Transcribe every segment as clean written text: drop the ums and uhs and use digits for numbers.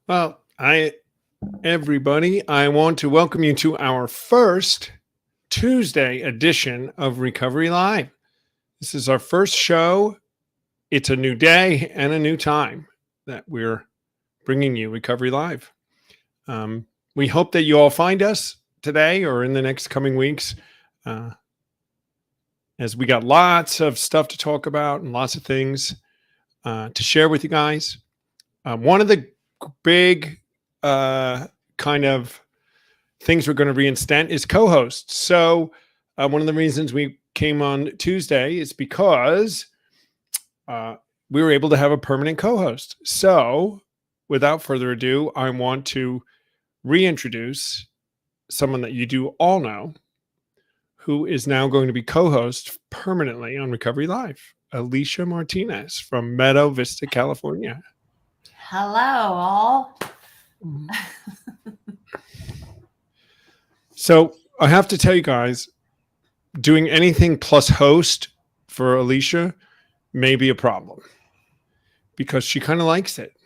Well, everybody, I want to welcome you to our first Tuesday edition of Recovery Live. This is our first show. It's a new day and a new time that we're bringing you Recovery Live. We hope that you all find us today or in the next coming weeks, as we got lots of stuff to talk about and lots of things to share with you guys. One of the big kind of things we're going to reinstant is co-hosts. So one of the reasons we came on Tuesday is because we were able to have a permanent co-host. So without further ado, I want to reintroduce someone that you do all know who is now going to be co-host permanently on Recovery Live, Alicea Martinez from Meadow Vista, California. Hello, all. So I have to tell you guys, doing anything plus host for Alicea may be a problem because she kind of likes it.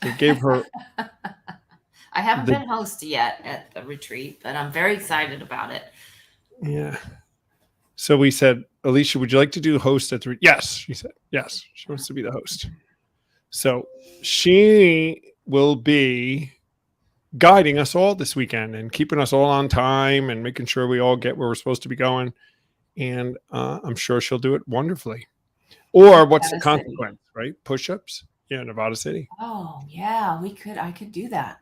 They gave her. I haven't been host yet at the retreat, but I'm very excited about it. Yeah. So we said, Alicea, would you like to do host at the? Yes, she said. Yes, she wants to be the host. So she will be guiding us all this weekend and keeping us all on time and making sure we all get where we're supposed to be going. And I'm sure she'll do it wonderfully. Or what's the consequence, right? Push-ups? Yeah, Nevada City. Oh, yeah, I could do that.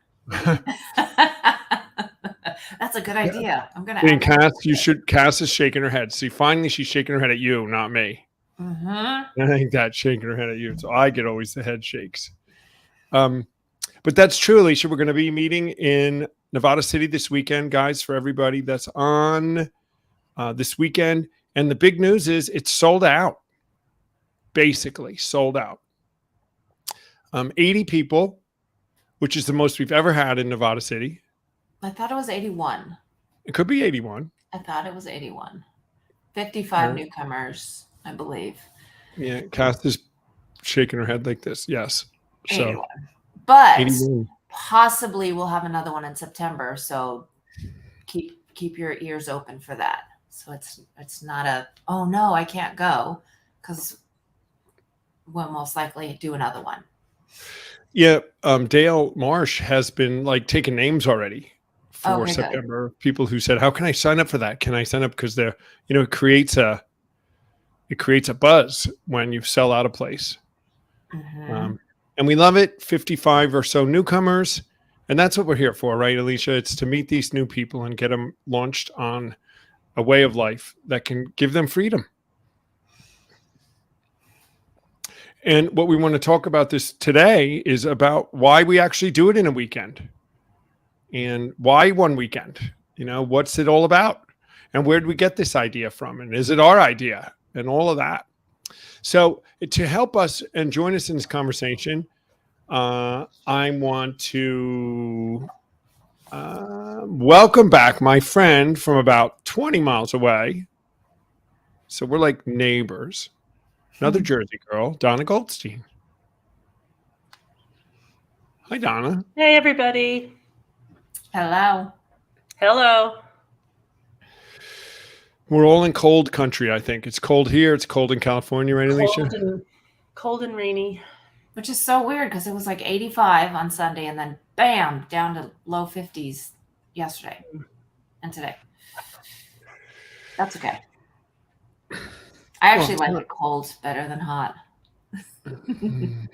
That's a good idea. I'm going to Cass is shaking her head. See, finally she's shaking her head at you, not me. Mm-hmm. I think that's shaking her head at you. So I get always the head shakes. But that's true, Alicea. We're going to be meeting in Nevada City this weekend, guys, for everybody that's on this weekend. And the big news is it's sold out. Basically sold out. 80 people, which is the most we've ever had in Nevada City. I thought it was 81. It could be 81. I thought it was 81. 55 newcomers, I believe. Yeah, Cass is shaking her head like this. Yes. 81. So, but 81. Possibly we'll have another one in September. So keep your ears open for that. So it's not a, oh no, I can't go, because we'll most likely do another one. Yeah, Dale Marsh has been taking names already for September. Good. People who said, "How can I sign up for that? Can I sign up?" Because they're, it creates a buzz when you sell out a place, and we love it. 55 or so newcomers, and that's what we're here for, right, Alicea? It's to meet these new people and get them launched on a way of life that can give them freedom. And what we want to talk about this today is about why we actually do it in a weekend and why one weekend, what's it all about and where did we get this idea from? And is it our idea and all of that? So to help us and join us in this conversation, I want to welcome back my friend from about 20 miles away. So we're like neighbors. Another Jersey girl, Donna Goldstein. Hi, Donna. Hey, everybody. Hello. Hello. We're all in cold country, I think. It's cold here. It's cold in California, right, Alicea? Cold and rainy. Which is so weird because it was like 85 on Sunday and then bam, down to low 50s yesterday and today. That's okay. I actually like it cold better than hot.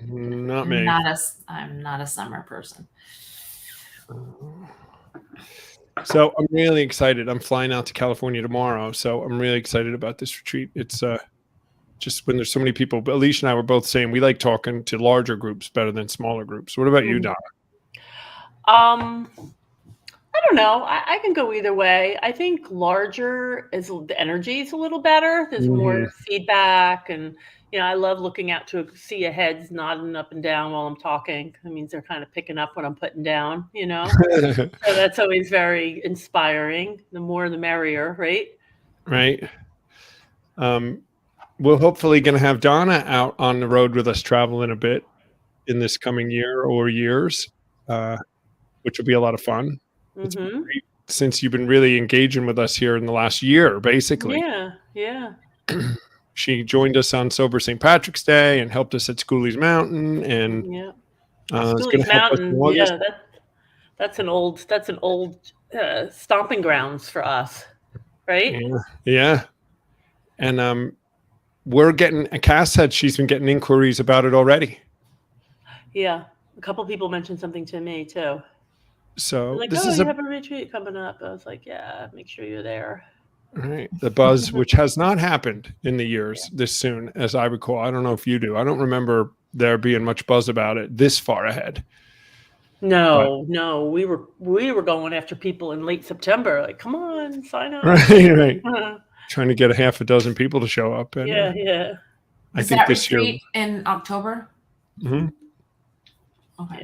Not me. I'm not a summer person. So I'm really excited. I'm flying out to California tomorrow, so I'm really excited about this retreat. It's just when there's so many people. But Alicea and I were both saying we like talking to larger groups better than smaller groups. What about you, Donna? I don't know. I can go either way. I think larger is the energy is a little better. There's more feedback, and I love looking out to see a heads nodding up and down while I'm talking. That means they're kind of picking up what I'm putting down. So that's always very inspiring. The more, the merrier, right? Right. We're hopefully going to have Donna out on the road with us traveling a bit in this coming year or years. which will be a lot of fun. It's Mm-hmm. great since you've been really engaging with us here in the last year, basically. Yeah. She joined us on Sober St. Patrick's Day and helped us at Schooley's Mountain, and Yeah. it's going to Schooley's help us in Mountain. August. Yeah, that's an old stomping grounds for us, right? Yeah. And we're getting, Cass said she's been getting inquiries about it already. Yeah. A couple people mentioned something to me too. So Like, this oh, is you have a retreat coming up. I was like, yeah, make sure you're there. right, the buzz, which has not happened in the years this soon, as I recall. I don't know if you do. I don't remember there being much buzz about it this far ahead. No, we were going after people in late September. Like, come on, sign up. Right. Trying to get a half a dozen people to show up. And, yeah. I Is think that this retreat in October? year. Okay.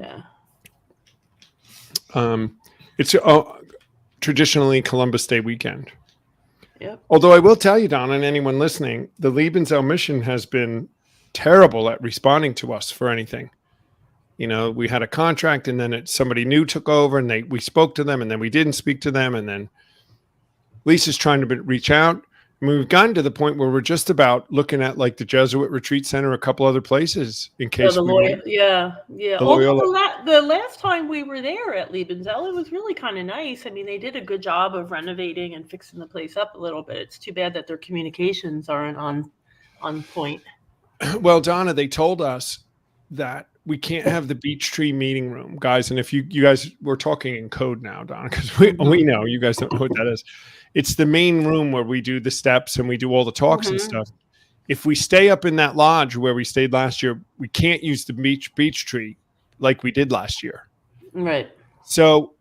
Yeah. It's traditionally Columbus Day weekend. Yep. Although I will tell you, Donna, and anyone listening, the Liebenzel mission has been terrible at responding to us for anything. You know, we had a contract, and then somebody new took over, and we spoke to them, and then we didn't speak to them, and then Lisa's trying to reach out. I mean, we've gotten to the point where we're just about looking at like the Jesuit Retreat Center, a couple other places in case The last time we were there at Liebenzel, it was really kind of nice. I mean, they did a good job of renovating and fixing the place up a little bit. It's too bad that their communications aren't on point. Well, Donna, they told us that we can't have the Beech Tree meeting room, guys. And if you guys, we're talking in code now, Donna, because we know you guys don't know what that is. It's the main room where we do the steps and we do all the talks and stuff. If we stay up in that lodge where we stayed last year, we can't use the Beech Tree like we did last year. Right. So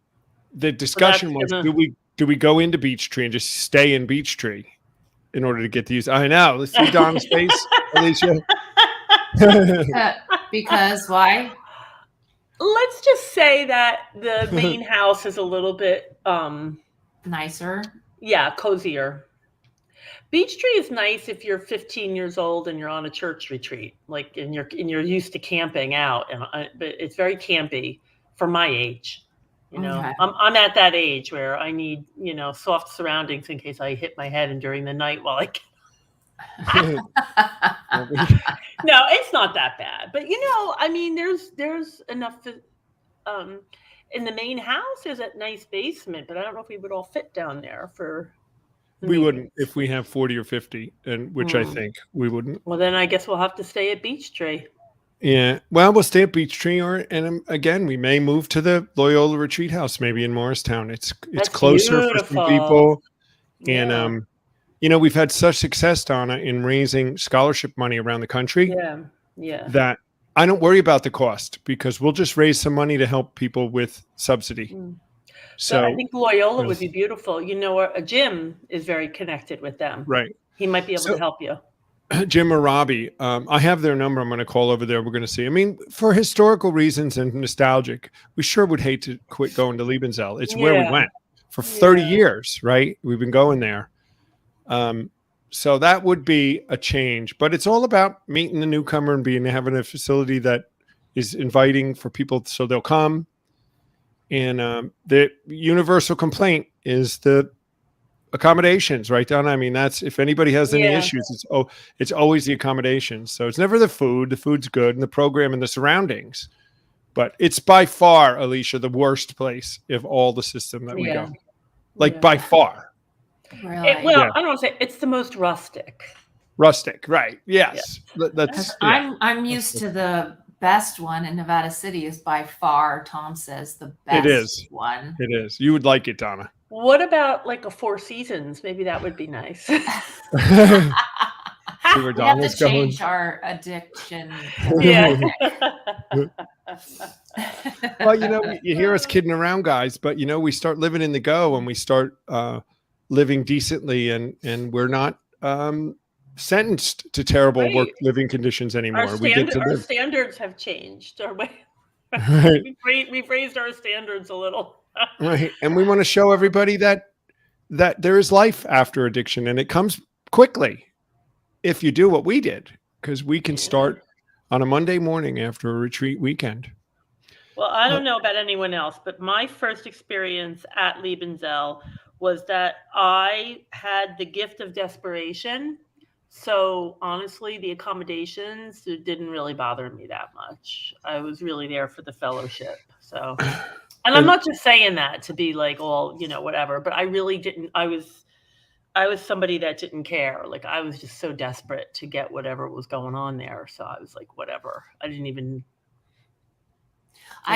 the discussion was, do we go into Beech Tree and just stay in Beech Tree in order to get to use? I know. Let's see Donna's face, Alicia. Because why? Let's just say that the main house is a little bit nicer. Yeah, cozier. Beech Tree is nice if you're 15 years old and you're on a church retreat, like and you're used to camping out, but it's very campy for my age. You know, Okay. I'm at that age where I need soft surroundings in case I hit my head and during the night while I. No, it's not that bad, but I mean, there's enough. In the main house, there's a nice basement, but I don't know if we would all fit down there for. We wouldn't if we have 40 or 50, and which I think we wouldn't. Well, then I guess we'll have to stay at Beech Tree. Yeah, well, we'll stay at Beech Tree, and again, we may move to the Loyola Retreat House, maybe in Morristown. It's closer for some people, and we've had such success, Donna, in raising scholarship money around the country. Yeah. That I don't worry about the cost because we'll just raise some money to help people with subsidy. So I think Loyola would be beautiful. Jim is very connected with them. Right. He might be able to help you. Jim or Robbie, I have their number. I'm going to call over there. We're going to see. I mean, for historical reasons and nostalgic, we sure would hate to quit going to Liebenzel. It's where we went for 30 years, right? We've been going there. So that would be a change, but it's all about meeting the newcomer and having a facility that is inviting for people so they'll come. And the universal complaint is the accommodations, right, Donna? I mean, that's if anybody has any issues, it's always the accommodations. So it's never the food. The food's good and the program and the surroundings. But it's by far, Alicia, the worst place of all the system that we go. Like by far. Really? I don't want to say it's the most rustic. Rustic, right? Yes, that's. I'm used to the best one in Nevada City is by far. Tom says the best one. It is. You would like it, Donna. What about like a Four Seasons? Maybe that would be nice. We have to change our addiction. Yeah. Well, you hear us kidding around, guys, but we start living in the go and we start living decently, and we're not sentenced to terrible living conditions anymore. Our standards have changed. We've raised our standards a little. Right, and we want to show everybody that there is life after addiction, and it comes quickly if you do what we did, because we can start on a Monday morning after a retreat weekend. Well, I don't know about anyone else, but my first experience at Liebenzell was that I had the gift of desperation. So honestly, the accommodations didn't really bother me that much. I was really there for the fellowship. So, and I'm not just saying that to be like all, whatever, but I really didn't. I was somebody that didn't care. Like I was just so desperate to get whatever was going on there. So I was like, whatever. I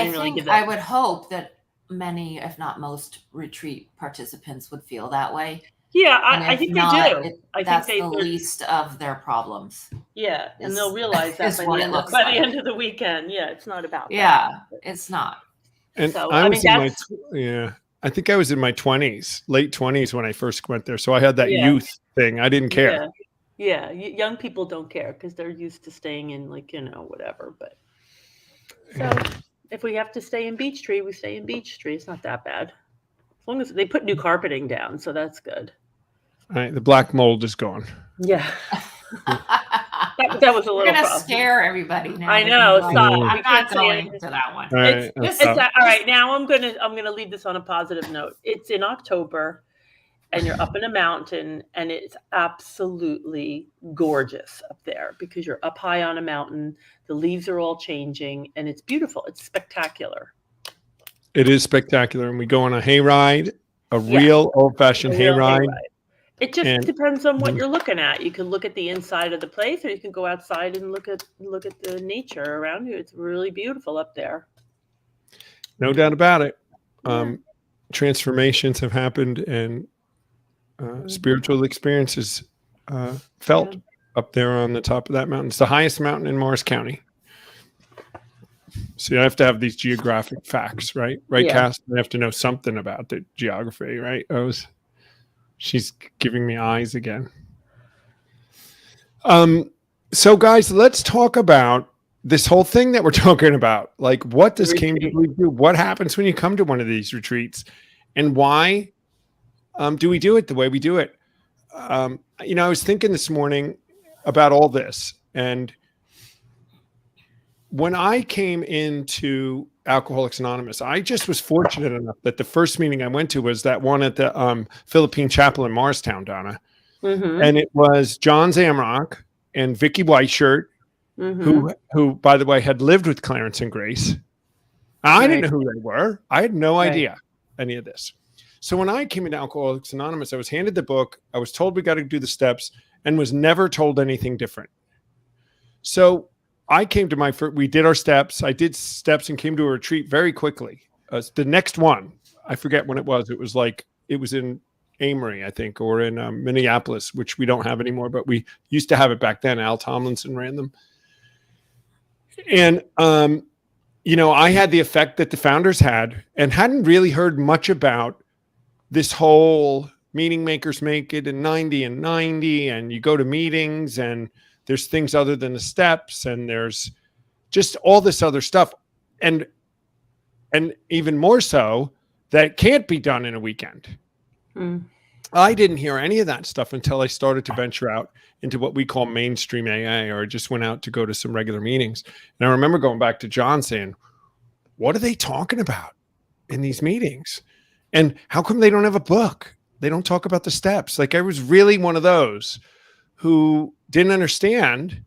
think I would hope that many, if not most, retreat participants would feel that way. Yeah, I think they do. That's the least of their problems. Yeah, and they'll realize that by the end of the weekend. Yeah, it's not about that. Yeah, it's not. And so, I think I was in my 20s, late 20s when I first went there. So I had that youth thing. I didn't care. Yeah. Young people don't care because they're used to staying in whatever. But so if we have to stay in Beechtree, we stay in Beechtree. It's not that bad. As long as they put new carpeting down, so that's good. All right, the black mold is gone. Yeah. That was a little. We're gonna scare everybody now. I know. Stop. I'm not going to that one. All right. Now I'm gonna leave this on a positive note. It's in October, and you're up in a mountain, and it's absolutely gorgeous up there because you're up high on a mountain. The leaves are all changing, and it's beautiful. It's spectacular. It is spectacular, and we go on a hayride, real old-fashioned hayride. It just depends on what you're looking at. You can look at the inside of the place, or you can go outside and look at the nature around you. It's really beautiful up there. No doubt about it. Transformations have happened, and spiritual experiences felt up there on the top of that mountain. It's the highest mountain in Morris County. So you have to have these geographic facts, right? Right, Cass? You have to know something about the geography, right? She's giving me eyes again. So guys, let's talk about this whole thing that we're talking about. Like, what does Came to Believe do? What happens when you come to one of these retreats? And why do we do it the way we do it? I was thinking this morning about all this. And when I came into Alcoholics Anonymous, I just was fortunate enough that the first meeting I went to was that one at the Philippine Chapel in Morristown, Donna. Mm-hmm. And it was John Zamrock and Vicky Whiteshirt, who, by the way, had lived with Clarence and Grace. I didn't know who they were. I had no idea any of this. So when I came into Alcoholics Anonymous, I was handed the book. I was told we got to do the steps and was never told anything different. So I came to we did our steps. I did steps and came to a retreat very quickly. The next one, I forget when it was. It was in Amory, I think, or in Minneapolis, which we don't have anymore, but we used to have it back then. Al Tomlinson ran them. And, I had the effect that the founders had and hadn't really heard much about this whole meeting makers make it in 90 and 90. And you go to meetings and there's things other than the steps, and there's just all this other stuff. And even more so, that can't be done in a weekend. I didn't hear any of that stuff until I started to venture out into what we call mainstream AA, or just went out to go to some regular meetings. And I remember going back to John saying, what are they talking about in these meetings? And how come they don't have a book? They don't talk about the steps. Like, I was really one of those who didn't understand.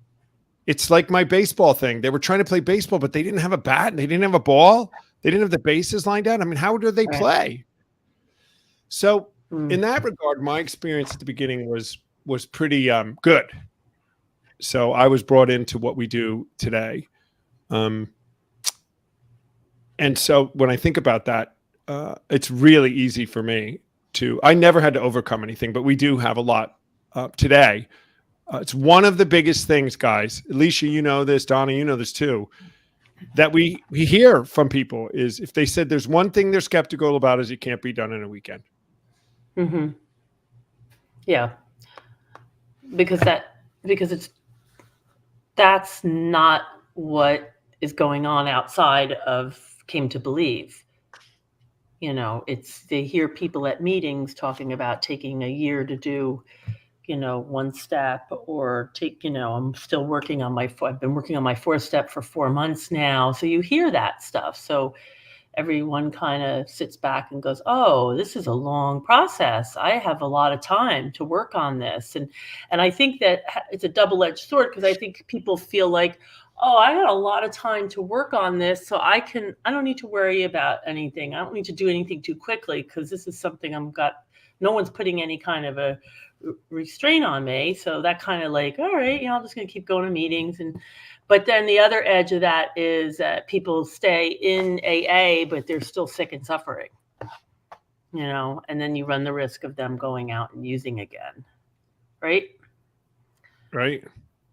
It's like my baseball thing. They were trying to play baseball, but they didn't have a bat and they didn't have a ball. They didn't have the bases lined out. I mean, how do they play? So in that regard, my experience at the beginning was pretty good. So I was brought into what we do today. And so when I think about that, it's really easy for me I never had to overcome anything, but we do have a lot today. It's one of the biggest things, guys. Alicia, you know this. Donna, you know this too. That we hear from people is if they said there's one thing they're skeptical about is it can't be done in a weekend. Mm-hmm. Yeah, because that's not what is going on outside of Came to Believe. They hear people at meetings talking about taking a year to do, one step or take, I'm still working on I've been working on my 4th step for 4 months now. So you hear that stuff. So everyone kind of sits back and goes, oh, this is a long process. I have a lot of time to work on this. And I think that it's a double-edged sword, because I think people feel like, oh, I got a lot of time to work on this, so I don't need to worry about anything. I don't need to do anything too quickly, because this is something no one's putting any kind of a restraint on me. So that kind of like, all right, I'm just going to keep going to meetings. But then the other edge of that is that people stay in AA, but they're still sick and suffering, and then you run the risk of them going out and using again. Right. Right.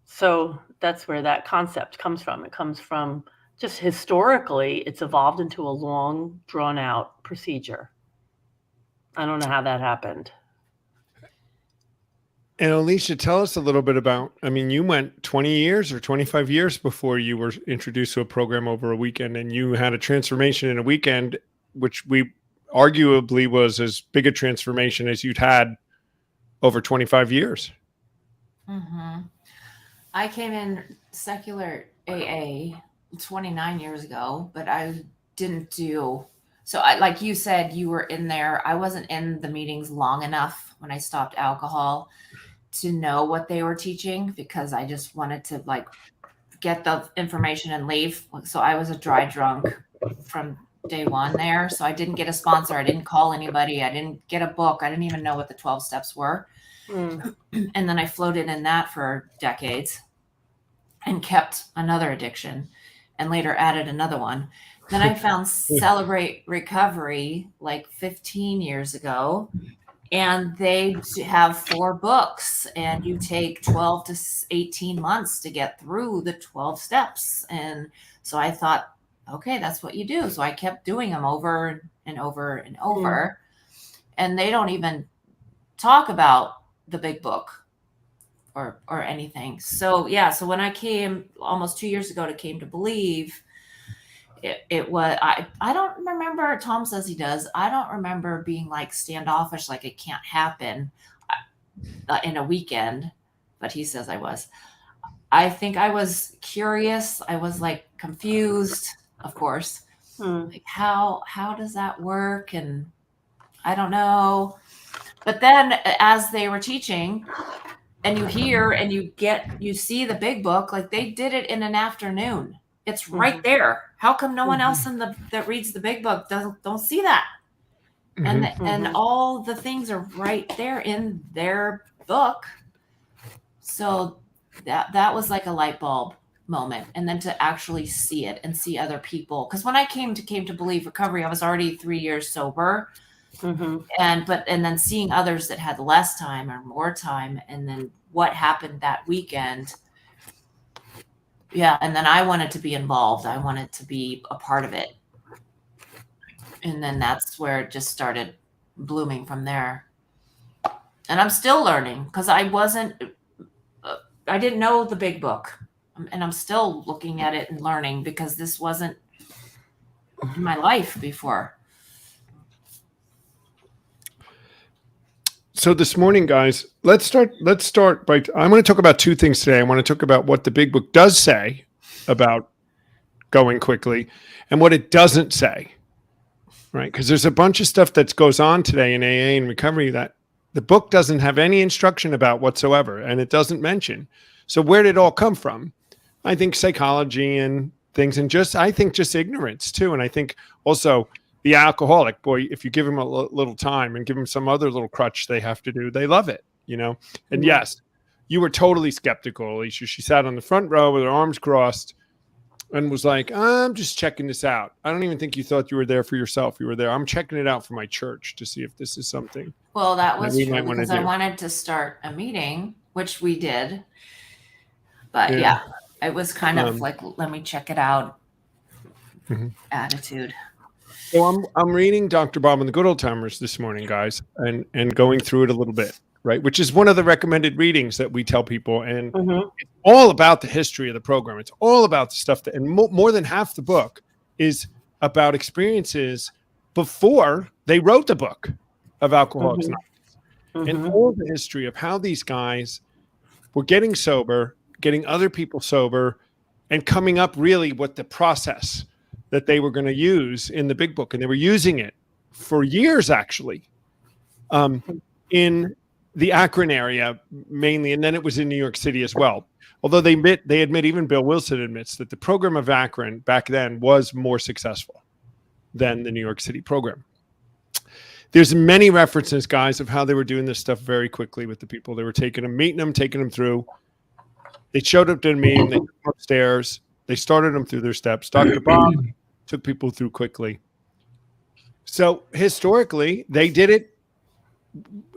So that's where that concept comes from. It comes from just historically, it's evolved into a long, drawn out procedure. I don't know how that happened. And Alicea, tell us a little bit about, you went 20 years or 25 years before you were introduced to a program over a weekend, and you had a transformation in a weekend, which we arguably was as big a transformation as you'd had over 25 years. Mm-hmm. I came in secular AA 29 years ago, but I didn't do, so like you said, you were in there. I wasn't in the meetings long enough when I stopped alcohol to know what they were teaching, because I just wanted to get the information and leave. So I was a dry drunk from day one there. So I didn't get a sponsor. I didn't call anybody. I didn't get a book. I didn't even know what the 12 steps were. And then I floated in that for decades and kept another addiction, and later added another one. Then I found Celebrate Recovery 15 years ago, and they have 4 books, and you take 12 to 18 months to get through the 12 steps. And so I thought, okay, that's what you do. So I kept doing them over and over and over. And they don't even talk about the big book or anything. So yeah, so when I came almost 2 years ago Came to Believe, it was, I don't remember, Tom says he does, I don't remember being standoffish, it can't happen in a weekend, but he says I was. I think I was curious. I was confused, of course. How does that work? And I don't know. But then as they were teaching, and you hear and you see the big book, they did it in an afternoon. It's right there. How come no one else that reads the big book don't see that? And all the things are right there in their book. So that was like a light bulb moment. And then to actually see it and see other people, because when I came to Believe Recovery, I was already 3 years sober. And then seeing others that had less time or more time, and then what happened that weekend. Yeah. And then I wanted to be involved. I wanted to be a part of it. And then that's where it just started blooming from there. And I'm still learning, because I didn't know the big book, and I'm still looking at it and learning, because this wasn't in my life before. So this morning, guys, let's start by, I'm going to talk about 2 things today. I want to talk about what the big book does say about going quickly and what it doesn't say, right? Because there's a bunch of stuff that goes on today in AA and recovery that the book doesn't have any instruction about whatsoever, and it doesn't mention. So where did it all come from? I think psychology and things, and I think just ignorance too. And I think also the alcoholic, boy, if you give him a little time and give him some other little crutch they have to do, they love it, And yes, you were totally skeptical, Alicea. She sat on the front row with her arms crossed and was like, I'm just checking this out. I don't even think you thought you were there for yourself. You were there. I'm checking it out for my church to see if this is something. Well, that was true, because I wanted to start a meeting, which we did. But yeah, it was kind of let me check it out attitude. So I'm reading Dr. Bob and the Good Old Timers this morning, guys, and going through it a little bit, right? Which is one of the recommended readings that we tell people. And it's all about the history of the program. It's all about the stuff and more than half the book is about experiences before they wrote the book of Alcoholics Anonymous. and Mhm. all the history of how these guys were getting sober, getting other people sober, and coming up really with the process that they were going to use in the big book. And they were using it for years, actually, in the Akron area mainly, and then it was in New York City as well. Although they admit, even Bill Wilson admits that the program of Akron back then was more successful than the New York City program. There's many references, guys, of how they were doing this stuff very quickly with the people. They were meeting them, taking them through. They showed up to the meeting, they took them upstairs, they started them through their steps. Dr. Bob took people through quickly. So historically, they did it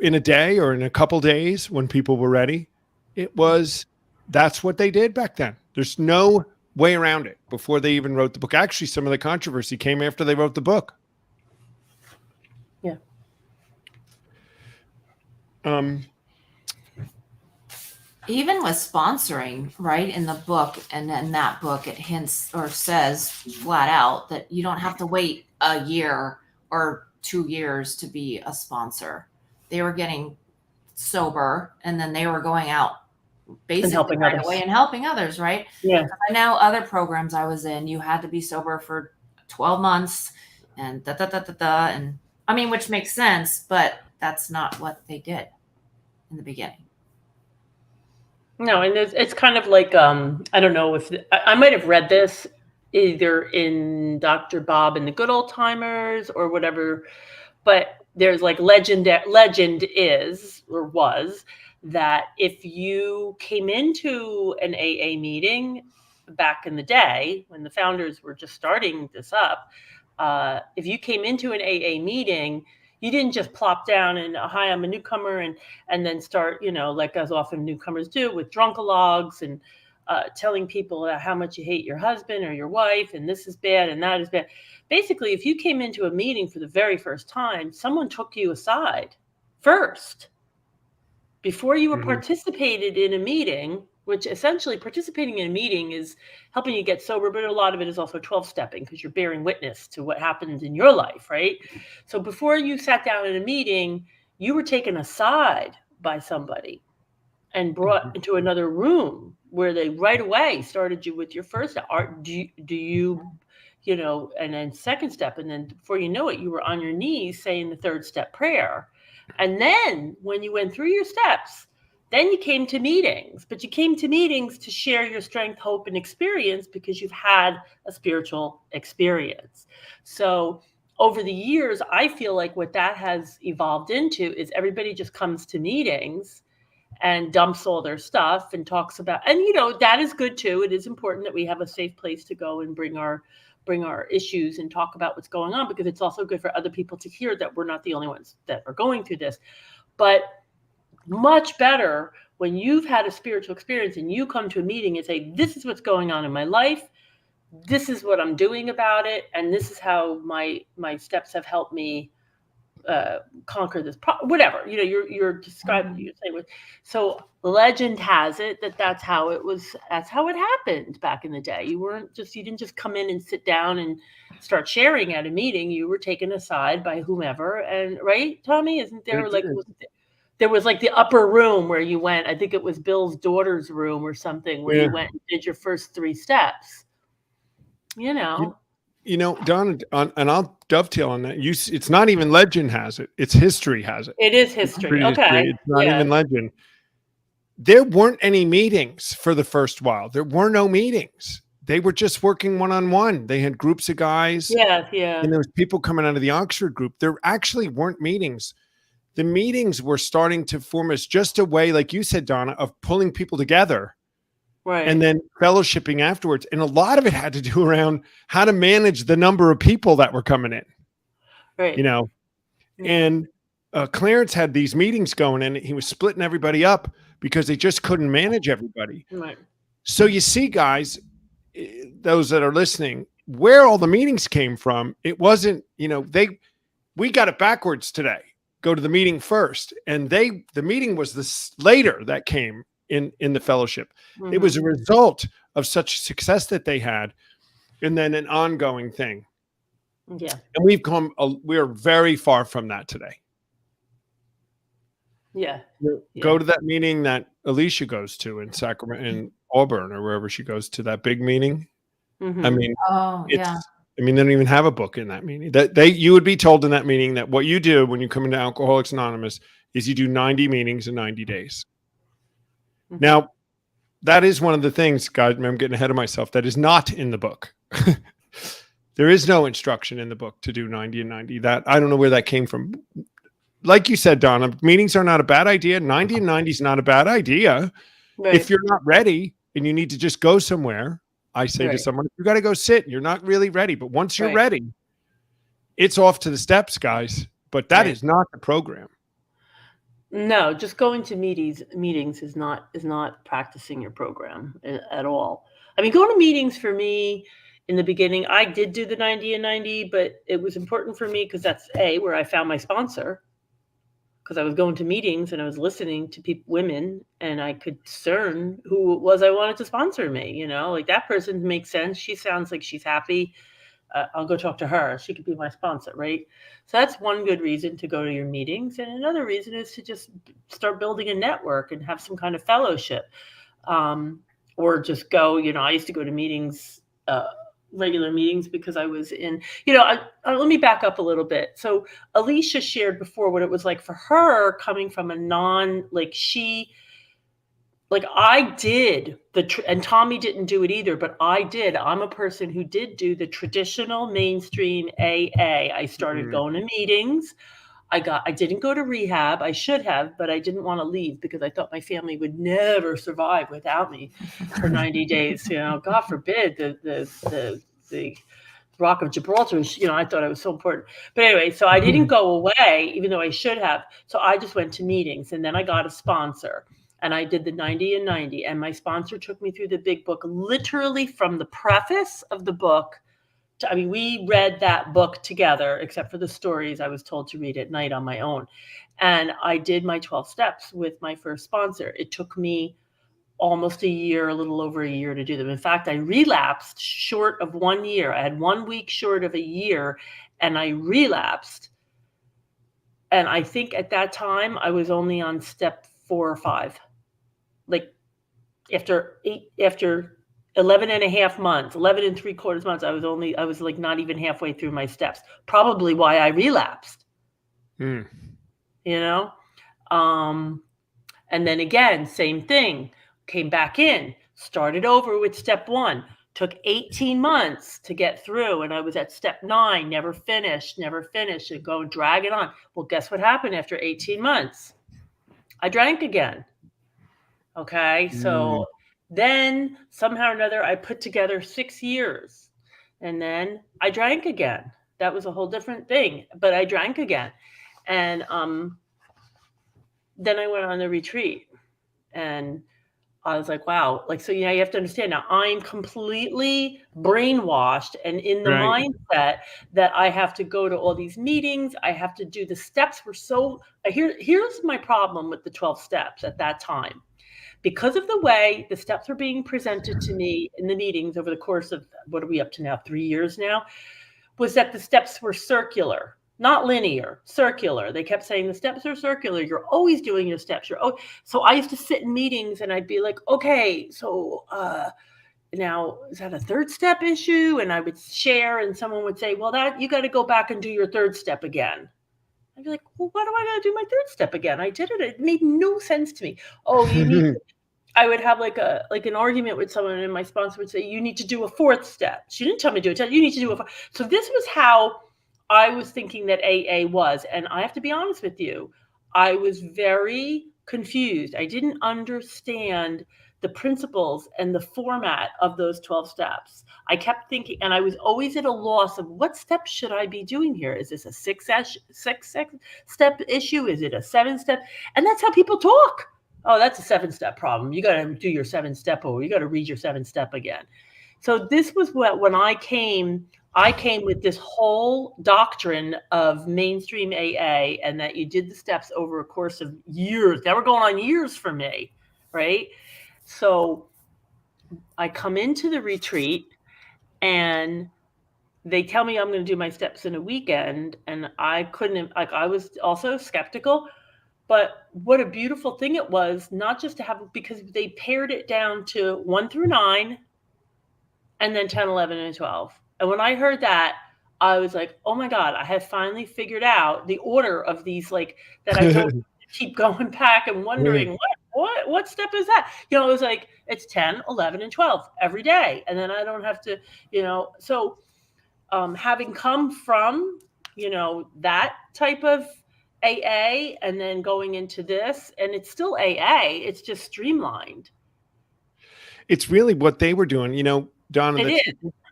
in a day or in a couple days when people were ready. That's what they did back then. There's no way around it before they even wrote the book. Actually, some of the controversy came after they wrote the book. Yeah. Even with sponsoring, right, in the book, and in that book, it hints or says flat out that you don't have to wait a year or 2 years to be a sponsor. They were getting sober, and then they were going out basically helping right others. away and helping others, right? Yeah. I know other programs I was in, you had to be sober for 12 months and and I mean, which makes sense, but that's not what they did in the beginning. No, and it's kind of like I don't know if I might have read this either in Dr. Bob and the Good Old Timers or whatever, but there's like legend is or was that if you came into an AA meeting back in the day when the founders were just starting this up, if you came into an AA meeting, you didn't just plop down and hi, I'm a newcomer, and then start, like as often newcomers do with drunkalogs and telling people how much you hate your husband or your wife, and this is bad and that is bad. Basically, if you came into a meeting for the very first time, someone took you aside first before you were participated in a meeting, which essentially participating in a meeting is helping you get sober, but a lot of it is also 12-stepping because you're bearing witness to what happens in your life, right? So before you sat down in a meeting, you were taken aside by somebody and brought into another room where they right away started you with your first art. Do you, and then second step. And then before you know it, you were on your knees saying the third step prayer. And then when you went through your steps, then you came to meetings, but you came to meetings to share your strength, hope, and experience because you've had a spiritual experience. So over the years, I feel like what that has evolved into is everybody just comes to meetings and dumps all their stuff and talks about, and that is good too. It is important that we have a safe place to go and bring our issues and talk about what's going on, because it's also good for other people to hear that we're not the only ones that are going through this. But much better when you've had a spiritual experience and you come to a meeting and say, this is what's going on in my life, this is what I'm doing about it, and this is how my steps have helped me conquer this whatever you're describing. You're saying, so legend has it that's how it was. That's how it happened back in the day. You didn't just come in and sit down and start sharing at a meeting. You were taken aside by whomever, and right, Tommy, isn't there there was like the upper room where you went? I think it was Bill's daughter's room or something where you went and did your first 3 steps. Donna, and I'll dovetail on that. It's not even legend has it; it's history has it. It is history. Okay, it's not even legend. There weren't any meetings for the first while. There were no meetings. They were just working one-on-one. They had groups of guys. Yeah. And there was people coming out of the Oxford group. There actually weren't meetings. The meetings were starting to form as just a way, like you said, Donna, of pulling people together. Right. And then fellowshipping afterwards. And a lot of it had to do around how to manage the number of people that were coming in. Right. And Clarence had these meetings going and he was splitting everybody up because they just couldn't manage everybody. Right. So you see, guys, those that are listening, where all the meetings came from, it wasn't, we got it backwards today. Go to the meeting first. And the meeting was this later that came in the fellowship. Mm-hmm. It was a result of such success that they had, and then an ongoing thing. Yeah. And we're very far from that today. Yeah. Go to that meeting that Alicia goes to in Sacramento, in Auburn, or wherever she goes to that big meeting. I mean, Oh, yeah. they don't even have a book in that meeting. You would be told in that meeting that what you do when you come into Alcoholics Anonymous is you do 90 meetings in 90 days. Now, that is one of the things, guys, I'm getting ahead of myself, that is not in the book. There is no instruction in the book to do 90 and 90. That I don't know where that came from. Like you said, Donna, meetings are not a bad idea. 90 and 90 is not a bad idea. Right. If you're not ready and you need to just go somewhere, I say to someone, you got to go sit. You're not really ready. But once you're ready, it's off to the steps, guys. But that is not the program. No, just going to meetings is not practicing your program at all. I mean, going to meetings for me in the beginning, I did do the 90 and 90, but it was important for me because that's where I found my sponsor, because I was going to meetings and I was listening to women, and I could discern who it was I wanted to sponsor me. Like, that person makes sense. She sounds like she's happy. I'll go talk to her. She could be my sponsor, right? So that's one good reason to go to your meetings. And another reason is to just start building a network and have some kind of fellowship. Or just go, I used to go to meetings, regular meetings, because I was in, let me back up a little bit. So Alicia shared before what it was like for her coming from I did and Tommy didn't do it either, but I did. I'm a person who did do the traditional mainstream AA. I started going to meetings. I didn't go to rehab. I should have, but I didn't want to leave because I thought my family would never survive without me for 90 days. God forbid the Rock of Gibraltar. I thought I was so important. But anyway, so I didn't go away, even though I should have. So I just went to meetings, and then I got a sponsor. And I did the 90 and 90. And my sponsor took me through the big book, literally from the preface of the book. We read that book together, except for the stories I was told to read at night on my own. And I did my 12 steps with my first sponsor. It took me almost a year, a little over a year to do them. In fact, I relapsed short of 1 year. I had 1 week short of a year, and I relapsed. And I think at that time, I was only on step 4 or 5. Like after 11 and a half months, 11 and 3/4 months, I was like not even halfway through my steps. Probably why I relapsed. And then again, same thing, came back in, started over with step 1, took 18 months to get through. And I was at step 9, never finished, and go drag it on. Well, guess what happened after 18 months? I drank again. Okay. So then somehow or another, I put together 6 years, and then I drank again. That was a whole different thing, but I drank again. And then I went on the retreat, and I was like, wow. So, you have to understand now, I'm completely brainwashed and in the mindset that I have to go to all these meetings. I have to do the steps. Here's my problem with the 12 steps at that time. Because of the way the steps were being presented to me in the meetings over the course of, what are we up to now, 3 years now, was that the steps were circular, not linear, circular. They kept saying the steps are circular. You're always doing your steps. So I used to sit in meetings and I'd be like, okay, so now is that a third step issue? And I would share, and someone would say, well, that you got to go back and do your third step again. I'd be like, well, why do I got to do my third step again? I did it. It made no sense to me. Oh, you need to, I would have like an argument with someone, and my sponsor would say, you need to do a 4th step. She didn't tell me to do it. You need to do a 4th. So this was how I was thinking that AA was. And I have to be honest with you, I was very confused. I didn't understand the principles and the format of those 12 steps. I kept thinking, and I was always at a loss of what steps should I be doing here? Is this a 6-step issue? Is it a 7-step? And that's how people talk. Oh, that's a 7-step problem. You got to do your 7-step over. You got to read your 7-step again. So this was when I came with this whole doctrine of mainstream AA, and that you did the steps over a course of years. They were going on years for me, right? So I come into the retreat, and they tell me I'm going to do my steps in a weekend, and I couldn't. I was also skeptical. But what a beautiful thing it was, not just to have, because they pared it down to 1 through 9 and then 10, 11, and 12. And when I heard that, I was like, oh my God, I have finally figured out the order of these, like, that I don't keep going back and wondering what step is that? You know, it was like, it's 10, 11, and 12 every day. And then I don't have to, you know, so having come from, you know, that type of AA and then going into this, and it's still AA, it's just streamlined. It's really what they were doing, you know, Donna.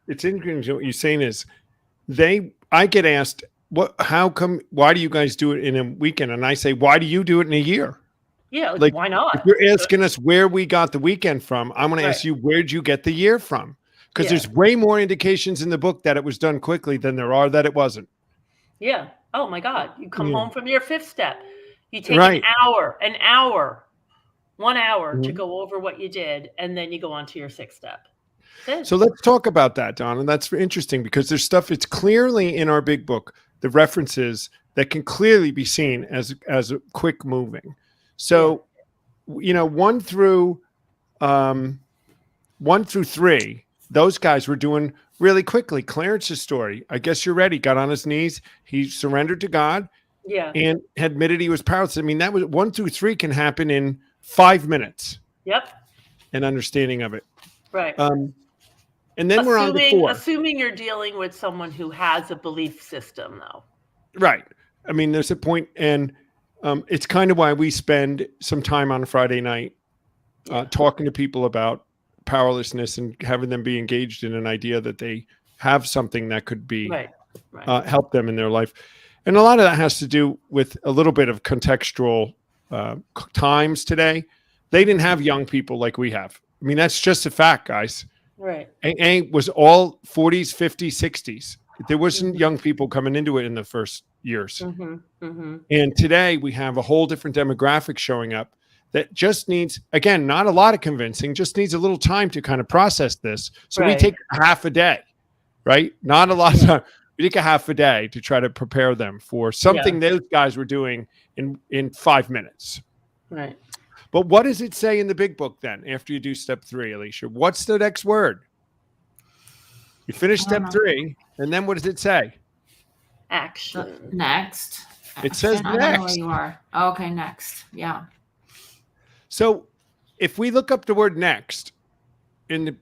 It's interesting. What you're saying is I get asked, why do you guys do it in a weekend? And I say, why do you do it in a year? Yeah. Like, why not? If you're asking us where we got the weekend from, I'm going to ask you, where'd you get the year from? Because there's way more indications in the book that it was done quickly than there are that it wasn't. Yeah. Oh my God. You come home from your 5th step. You take an hour, 1 hour to go over what you did. And then you go on to your 6th step. So let's talk about that, Donna. That's interesting because there's stuff, it's clearly in our big book, the references that can clearly be seen as quick moving. So, you know, 1 through 3, those guys were doing really quickly. Clarence's story, I guess you're ready, got on his knees. He surrendered to God and admitted he was powerless. I mean, that was 1 through 3 can happen in 5 minutes. Yep. An understanding of it. Right. And then we're on to 4. Assuming you're dealing with someone who has a belief system, though. Right. I mean, there's a point, and it's kind of why we spend some time on a Friday night talking to people about powerlessness and having them be engaged in an idea that they have something that could be help them in their life. And a lot of that has to do with a little bit of contextual times today. They didn't have young people like we have. I mean, that's just a fact, guys. Right. AA was all 40s, 50s, 60s. There wasn't young people coming into it in the first years. And today we have a whole different demographic showing up that just needs, again, not a lot of convincing, just needs a little time to kind of process this. So we take half a day, right? Not a lot of time. We take a half a day to try to prepare them for something those guys were doing in 5 minutes. Right. But what does it say in the big book then after you do step 3, Alicea? What's the next word? You finish step 3, and then what does it say? Action. Next. It says I don't know next. where you are. Okay, next. Yeah. So if we look up the word next in the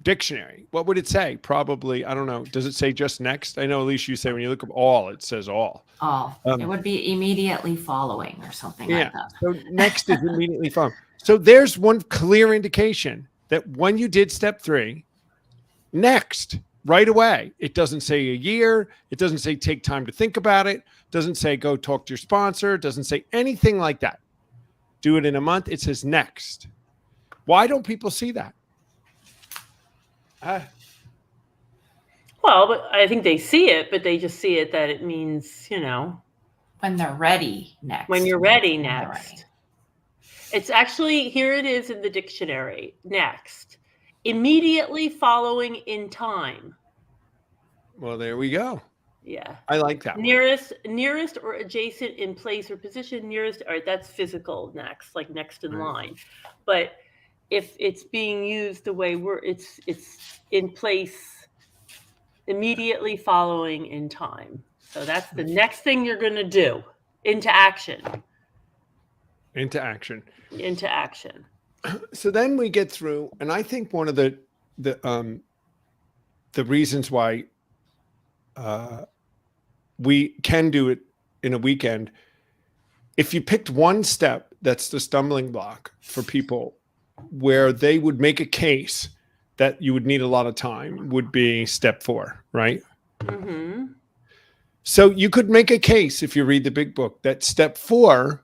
dictionary, what would it say? Probably, I don't know. Does it say just next? I know, Alicea, you say when you look up all, it says all. All. It would be immediately following or something like that. So next is immediately following. So there's one clear indication that when you did step 3, next, right away. It doesn't say a year. It doesn't say take time to think about it. It doesn't say go talk to your sponsor. It doesn't say anything like that. Do it in a month. It says next. Why don't people see that? Well, but I think they see it, but they just see it that it means, you know, when they're ready next. When you're ready next. It's actually, here it is in the dictionary. Next. Immediately following in time. Well, there we go. Yeah. I like that. Nearest or adjacent in place or position, nearest, or that's physical next, like next in line. But if it's being used the way it's in place immediately following in time. So that's the next thing you're going to do. Into action. Into action. Into action. So then we get through, and I think one of the reasons why we can do it in a weekend, if you picked one step that's the stumbling block for people where they would make a case that you would need a lot of time, would be step 4, right? Mm-hmm. So you could make a case, if you read the big book, that step 4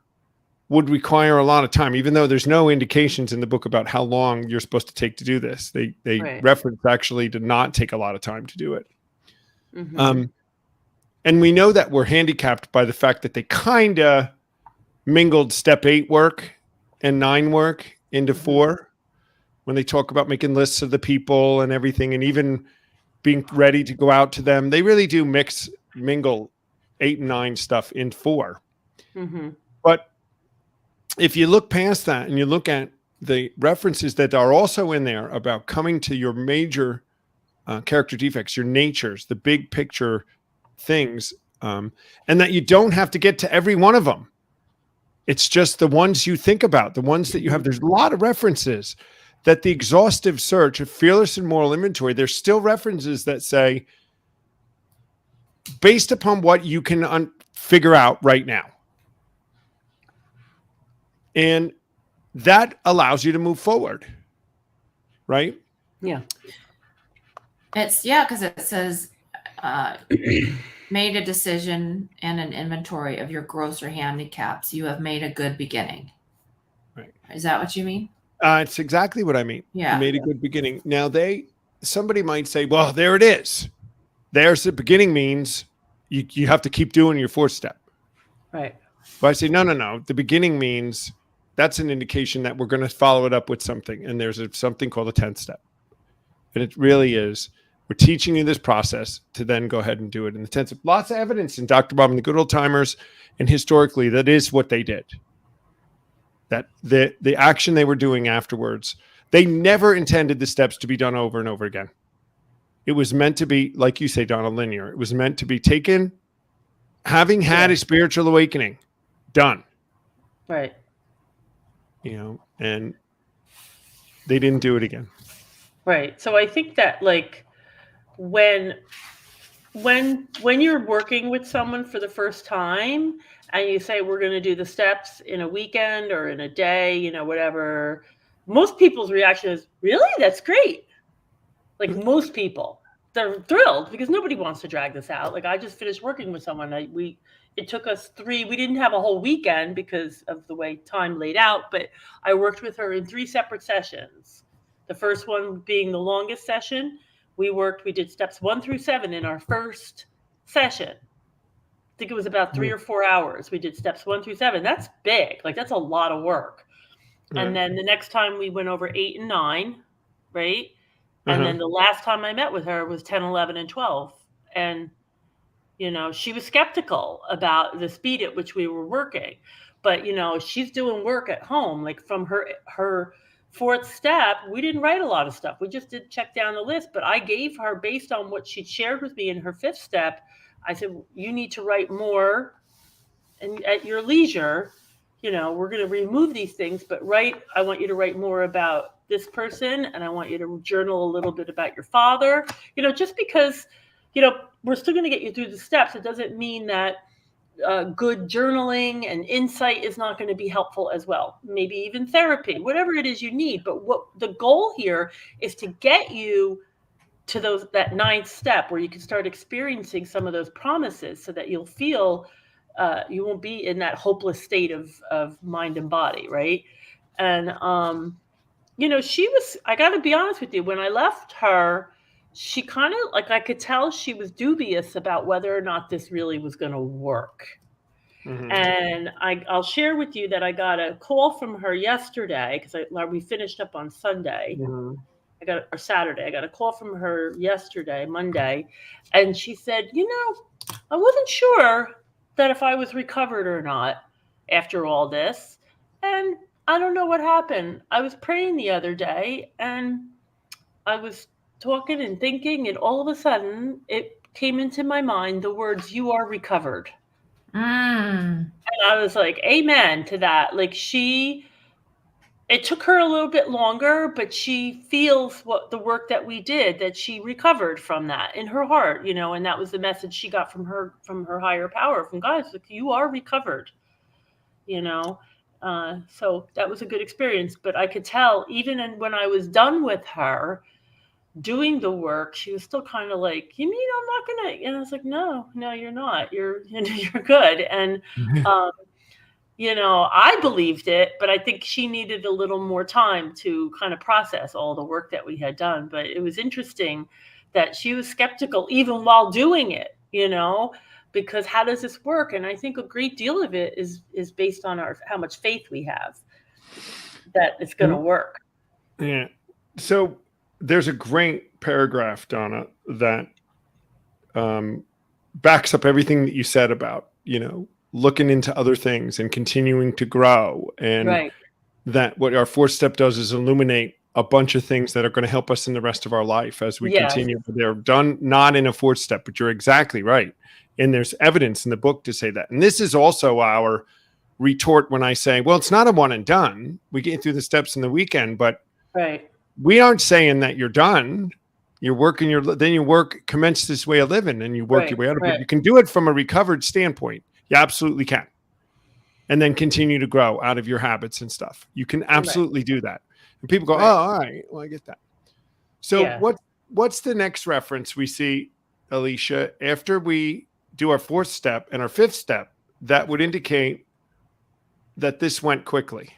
would require a lot of time, even though there's no indications in the book about how long you're supposed to take to do this. They reference actually to not take a lot of time to do it. Mm-hmm. And we know that we're handicapped by the fact that they kind of mingled step 8 work and 9 work into 4 when they talk about making lists of the people and everything, and even being ready to go out to them. They really do mingle 8 and 9 stuff in 4. Mm-hmm. But if you look past that and you look at the references that are also in there about coming to your major character defects, your natures, the big picture things, and that you don't have to get to every one of them. It's just the ones you think about, the ones that you have. There's a lot of references that the exhaustive search of fearless and moral inventory, there's still references that say, based upon what you can figure out right now. And that allows you to move forward. Right? Yeah. Because it says made a decision and an inventory of your grosser handicaps. You have made a good beginning. Right. Is that what you mean? It's exactly what I mean. Yeah. You made a good beginning. Now somebody might say, well, there it is. There's the beginning means you have to keep doing your 4th step. Right. But I say, no. The beginning means that's an indication that we're going to follow it up with something. And there's something called a 10th step. And it really is, we're teaching you this process to then go ahead and do it in the 10th step. Lots of evidence in Dr. Bob and the Good Old Timers and historically that is what they did. That the action they were doing afterwards, they never intended the steps to be done over and over again. It was meant to be, like you say, Donna, linear. It was meant to be taken, having had a spiritual awakening, done. Right. And they didn't do it again. Right. So I think that like when you're working with someone for the first time and you say, we're going to do the steps in a weekend or in a day, whatever, most people's reaction is, really? That's great. Like most people, they're thrilled because nobody wants to drag this out. Like I just finished working with someone. It took us we didn't have a whole weekend because of the way time laid out, but I worked with her in 3 separate sessions. The first one being the longest session. We did steps 1 through 7 in our first session. I think it was about 3 or 4 hours. We did steps 1 through 7. That's big. Like that's a lot of work. Right. And then the next time we went over 8 and 9, right? And then the last time I met with her was 10, 11, and 12. And, she was skeptical about the speed at which we were working. But, she's doing work at home. Like from her 4th step, we didn't write a lot of stuff. We just did check down the list. But I gave her, based on what she'd shared with me in her 5th step, I said, you need to write more and at your leisure. We're going to remove these things, but I want you to write more about this person, and I want you to journal a little bit about your father. Just because, we're still going to get you through the steps, it doesn't mean that good journaling and insight is not going to be helpful as well. Maybe even therapy, whatever it is you need. But what the goal here is to get you to that 9th step where you can start experiencing some of those promises so that you'll feel you won't be in that hopeless state of mind and body, right? And, I got to be honest with you, when I left her, she kind of, like, I could tell she was dubious about whether or not this really was going to work. Mm-hmm. And I'll share with you that I got a call from her yesterday, because we finished up on Sunday. Mm-hmm. Or Saturday. I got a call from her yesterday, Monday, and she said, I wasn't sure that if I was recovered or not after all this. And I don't know what happened. I was praying the other day and I was talking and thinking, and all of a sudden it came into my mind the words, you are recovered. And I was like, amen to that. Like it took her a little bit longer, but she feels what the work that we did, that she recovered from that in her heart, and that was the message she got from her higher power, from God. Like, you are recovered, so that was a good experience. But I could tell even when I was done with her doing the work, she was still kind of like, you mean I'm not going to, and I was like, no, you're not, you're good. And, I believed it, but I think she needed a little more time to kind of process all the work that we had done. But it was interesting that she was skeptical even while doing it, because how does this work? And I think a great deal of it is based on how much faith we have that it's going to work. Yeah. So there's a great paragraph, Donna, that backs up everything that you said about, looking into other things and continuing to grow. And Right. that what our fourth step does is illuminate a bunch of things that are going to help us in the rest of our life as we Yes. continue. They're done not in a fourth step, but you're exactly right. And there's evidence in the book to say that. And this is also our retort when I say, well, it's not a one and done. We get through the steps in the weekend, but Right. we aren't saying that you're done. You're working commence this way of living, and you work your way out of it. You can do it from a recovered standpoint. You absolutely can. And then continue to grow out of your habits and stuff. You can absolutely do that. And people go, oh, all right, well, I get that. So what's the next reference we see, Alicea, after we do our fourth step and our fifth step that would indicate that this went quickly?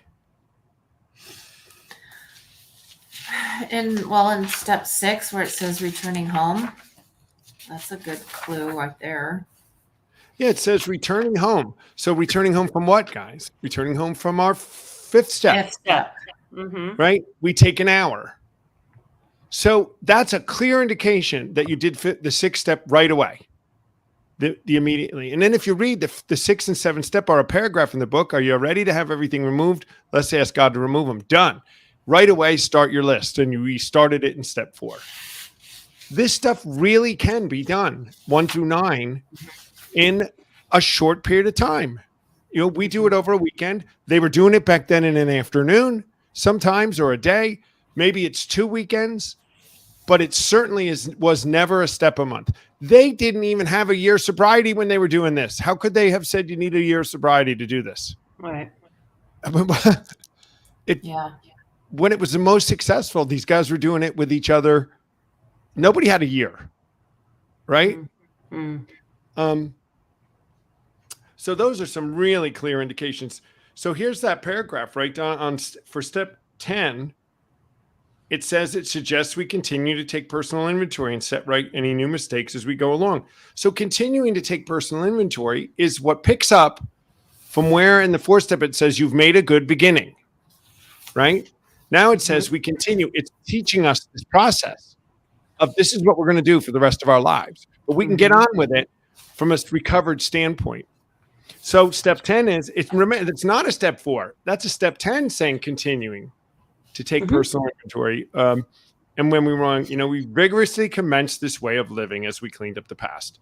In step 6, where it says returning home, that's a good clue right there. Yeah, it says returning home. So returning home from what, guys? Returning home from our fifth step. Fifth step. Mm-hmm. Right? We take an hour. So that's a clear indication that you did the sixth step right away. The immediately. And then if you read the sixth and seventh step are a paragraph in the book. Are you ready to have everything removed? Let's ask God to remove them. Done. Right away, start your list. And we started it in step 4. This stuff really can be done 1 through 9 in a short period of time. You know, we do it over a weekend. They were doing it back then in an afternoon sometimes, or a day. Maybe it's 2 weekends, but it certainly was never a step a month. They didn't even have a year sobriety when they were doing this. How could they have said you need a year sobriety to do this? Right. When it was the most successful, these guys were doing it with each other. Nobody had a year, right? Mm-hmm. So those are some really clear indications. So here's that paragraph right on for step 10. It says it suggests we continue to take personal inventory and set right any new mistakes as we go along. So continuing to take personal inventory is what picks up from where in the fourth step it says you've made a good beginning, right? Now it says we continue. It's teaching us this process of this is what we're going to do for the rest of our lives. But we can get on with it from a recovered standpoint. So step 10 is, it's not a step 4. That's a step 10 saying continuing to take personal inventory. And when we were on, we rigorously commenced this way of living as we cleaned up the past.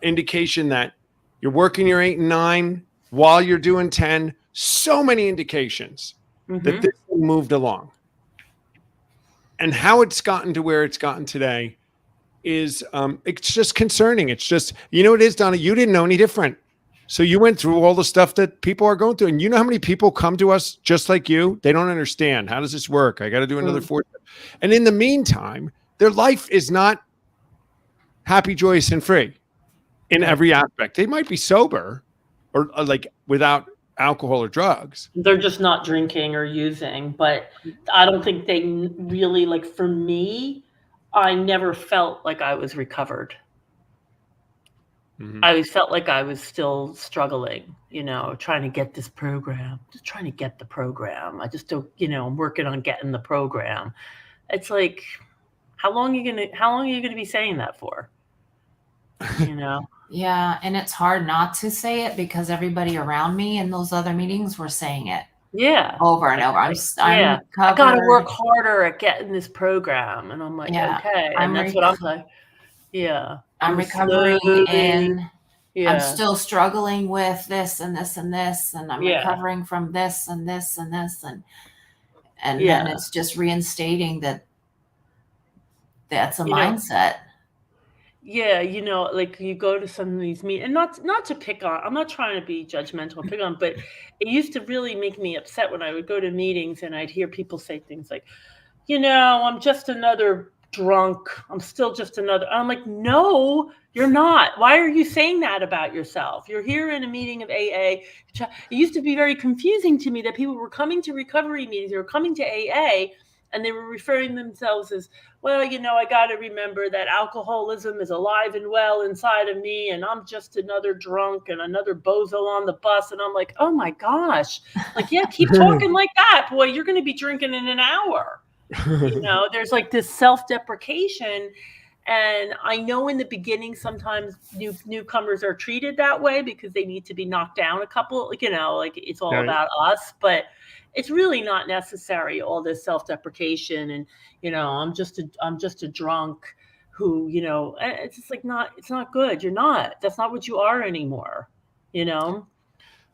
Indication that you're working your 8 and 9 while you're doing 10. So many indications that this thing moved along. And how it's gotten to where it's gotten today is, it's just concerning. It's just, it is, Donna, you didn't know any different. So you went through all the stuff that people are going through. And you know how many people come to us just like you? They don't understand. How does this work? I got to do another 4 step. And in the meantime, their life is not happy, joyous, and free in every aspect. They might be sober or like without alcohol or drugs. They're just not drinking or using, but I don't think they really, like, for me, I never felt like I was recovered. I always felt like I was still struggling, trying to get this program, just trying to get the program. I just don't, I'm working on getting the program. It's like, how long are you going to be saying that for? Yeah. And it's hard not to say it because everybody around me in those other meetings were saying it. Yeah. Over and over. I'm I got to work harder at getting this program. And I'm like, okay. And that's what I'm like. Yeah. I'm recovering and I'm still struggling with this and this and this. And I'm recovering from this and this and this. And then it's just reinstating that's a mindset. Yeah, like you go to some of these meetings, and not to pick on, I'm not trying to be judgmental, pick on, but it used to really make me upset when I would go to meetings and I'd hear people say things like, I'm just another drunk. I'm still just another. I'm like, no, you're not. Why are you saying that about yourself? You're here in a meeting of AA. It used to be very confusing to me that people were coming to recovery meetings, they were coming to AA, and they were referring themselves as, well, I got to remember that alcoholism is alive and well inside of me, and I'm just another drunk and another bozo on the bus. And I'm like, oh my gosh, like, keep talking like that, boy. You're going to be drinking in an hour. There's like this self-deprecation, And I know in the beginning, sometimes newcomers are treated that way because they need to be knocked down a couple, like, like it's all Right. about us, but it's really not necessary. All this self-deprecation and, I'm just a drunk who, it's just like it's not good. That's not what you are anymore.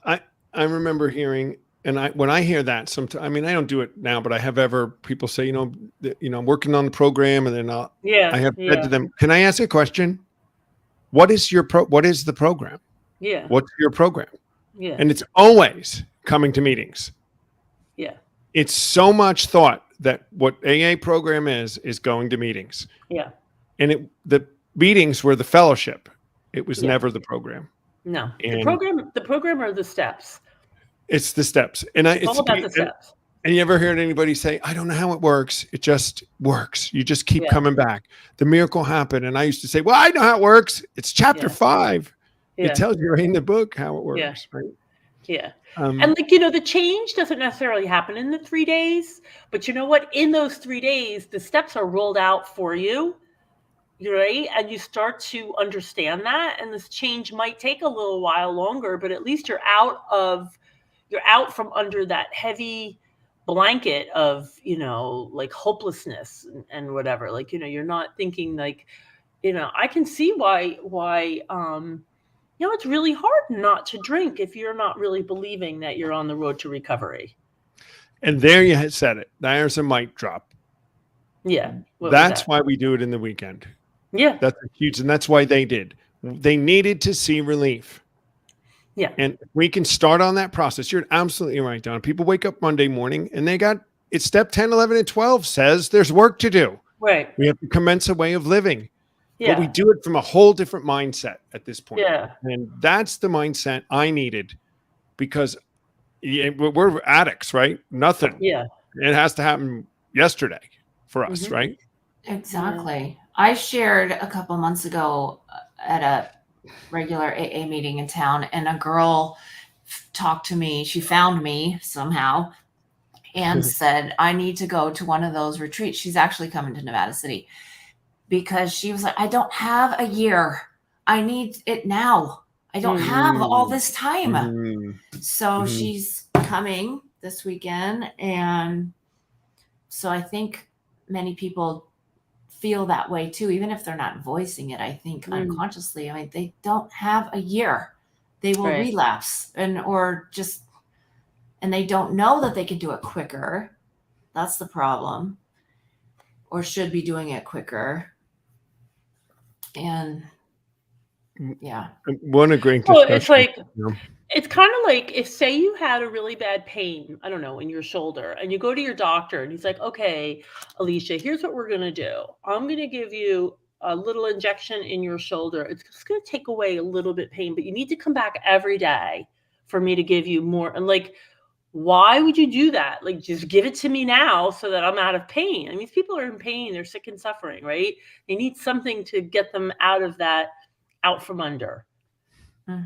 I remember hearing, and when I hear that, sometimes, I mean, I don't do it now, but I have people say, I'm working on the program, and then I have said to them, "Can I ask a question? What is the program? Yeah. What's your program?" Yeah. And it's always coming to meetings. Yeah. It's so much thought that what AA program is going to meetings. Yeah. And the meetings were the fellowship. It was never the program. No, the program are the steps. It's the steps. And it's all about the steps. And you ever heard anybody say, "I don't know how it works. It just works. You just keep coming back. The miracle happened." And I used to say, "Well, I know how it works. It's chapter 5. It tells you in the book how it works." Right? Yeah. And the change doesn't necessarily happen in the 3 days, but you know what? In those 3 days, the steps are rolled out for you. Right? And you start to understand that. And this change might take a little while longer, but at least you're out from under that heavy blanket of, like hopelessness and whatever. Like, you're not thinking like, I can see why, it's really hard not to drink if you're not really believing that you're on the road to recovery. And there you had said it. There's a mic drop. Yeah. That's why we do it in the weekend. Yeah. That's huge. And that's why they did. They needed to see relief. Yeah. And we can start on that process. You're absolutely right, Donna. People wake up Monday morning and it's step 10, 11, and 12 says there's work to do. Right. We have to commence a way of living. Yeah. But we do it from a whole different mindset at this point. Yeah. And that's the mindset I needed because we're addicts, right? Nothing. Yeah. It has to happen yesterday for us, right? Exactly. I shared a couple months ago at a regular AA meeting in town, and a girl talked to me. She found me somehow and said, "I need to go to one of those retreats." She's actually coming to Nevada City because she was like, "I don't have a year. I need it now. I don't have all this time." So she's coming this weekend. And so I think many people feel that way too, even if they're not voicing it. I think unconsciously, I mean, they don't have a year. They will relapse and they don't know that they can do it quicker. That's the problem. Or should be doing it quicker. And What a great discussion. Well, it's like, it's kind of like if, say, you had a really bad pain, I don't know, in your shoulder, and you go to your doctor and he's like, "Okay, Alicea, here's what we're going to do. I'm going to give you a little injection in your shoulder. It's just going to take away a little bit pain, but you need to come back every day for me to give you more." And like, why would you do that? Like, just give it to me now so that I'm out of pain. I mean, people are in pain. They're sick and suffering, right? They need something to get them out from under.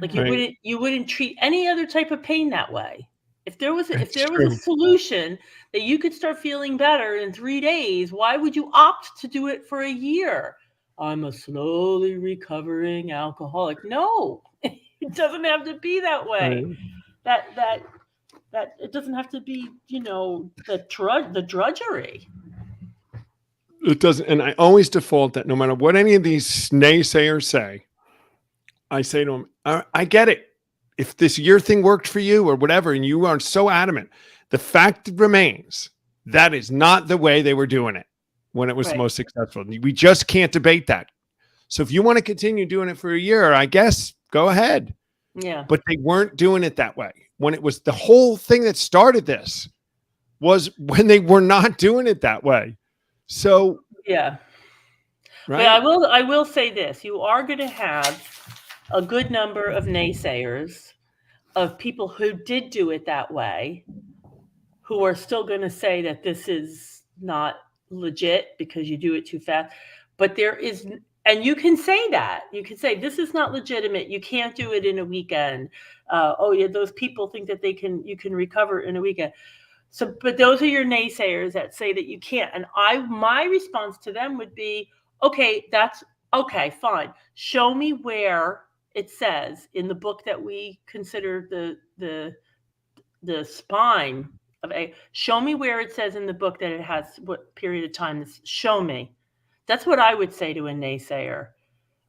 Like you wouldn't treat any other type of pain that way. If there was a solution that you could start feeling better in 3 days, why would you opt to do it for a year? I'm a slowly recovering alcoholic. No, it doesn't have to be that way. That it doesn't have to be, the drudgery. It doesn't. And I always default that no matter what any of these naysayers say, I say to them, I get it. If this year thing worked for you or whatever, and you are so adamant, the fact remains that is not the way they were doing it when it was the most successful. We just can't debate that. So if you want to continue doing it for a year, I guess go ahead. Yeah. But they weren't doing it that way. When it was the whole thing that started this was when they were not doing it that way. So yeah. Right? But I will say this: you are going to have a good number of naysayers, of people who did do it that way, who are still going to say that this is not legit because you do it too fast. But there is, and you can say that. You can say, this is not legitimate. You can't do it in a weekend. Those people think that you can recover in a weekend. So, but those are your naysayers that say that you can't. And my response to them would be, Okay, that's okay, fine. Show me where it says in the book that we consider the spine of a. Show me where it says in the book that it has what period of time. Show me. That's what I would say to a naysayer.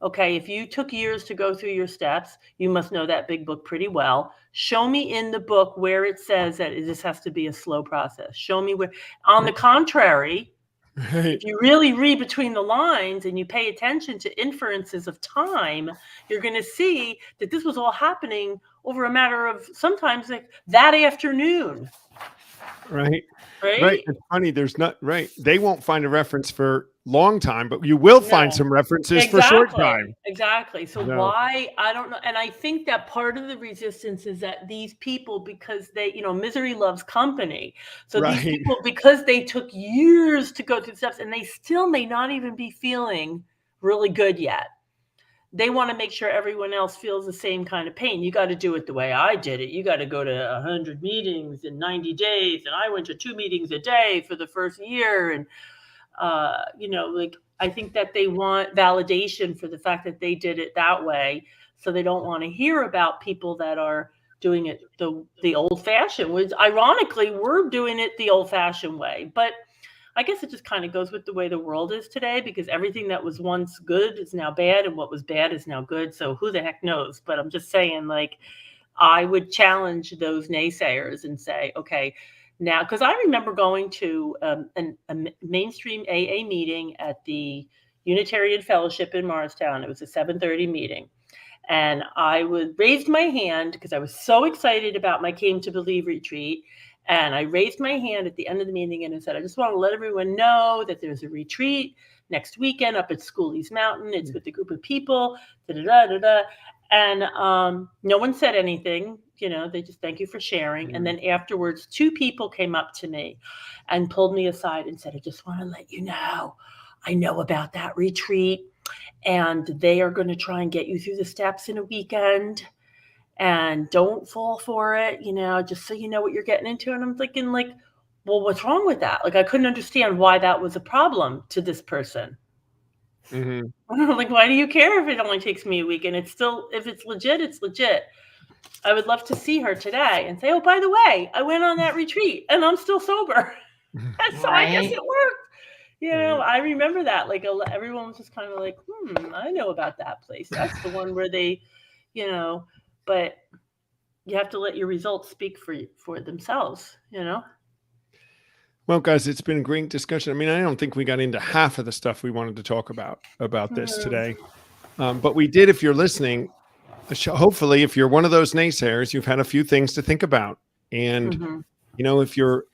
Okay, if you took years to go through your steps, you must know that big book pretty well. Show me in the book where it says that this has to be a slow process. Show me where. On the contrary, Right. if you really read between the lines and you pay attention to inferences of time, you're going to see that this was all happening over a matter of sometimes like that afternoon. Right. Right. It's funny. There's not right. They won't find a reference for long time, but you will find No. some references for short time. Exactly. So No. why? I don't know. And I think that part of the resistance is that these people, because they, misery loves company. So these Right. people, because they took years to go through the steps and they still may not even be feeling really good yet. They want to make sure everyone else feels the same kind of pain. You got to do it the way I did it. You got to go to 100 meetings in 90 days. And I went to 2 meetings a day for the first year. And, like, I think that they want validation for the fact that they did it that way. So they don't want to hear about people that are doing it the old fashioned way. Ironically, we're doing it the old fashioned way. But I guess it just kind of goes with the way the world is today, because everything that was once good is now bad and what was bad is now good. So who the heck knows? But I'm just saying, like, I would challenge those naysayers and say, okay, now, because I remember going to a mainstream AA meeting at the Unitarian Fellowship in Morristown. It was a 7:30 meeting. And I raised my hand because I was so excited about my Came to Believe retreat. And I raised my hand at the end of the meeting and I said, I just want to let everyone know that there's a retreat next weekend up at Schoolies Mountain. It's with a group of people. And no one said anything. They just thank you for sharing. And then afterwards, 2 people came up to me and pulled me aside and said, I just want to let you know, I know about that retreat. And they are going to try and get you through the steps in a weekend. And don't fall for it, just so you know what you're getting into. And I'm thinking, like, well, what's wrong with that? Like, I couldn't understand why that was a problem to this person. Mm-hmm. Like, why do you care if it only takes me a week? And it's still, if it's legit, it's legit. I would love to see her today and say, oh, by the way, I went on that retreat and I'm still sober. And so I guess it worked. I remember that. Like, everyone was just kind of like, I know about that place. That's the one where they, but you have to let your results speak for themselves, Well, guys, it's been a great discussion. I mean, I don't think we got into half of the stuff we wanted to talk about this today. But we did. If you're listening, hopefully, if you're one of those naysayers, you've had a few things to think about. And, if you're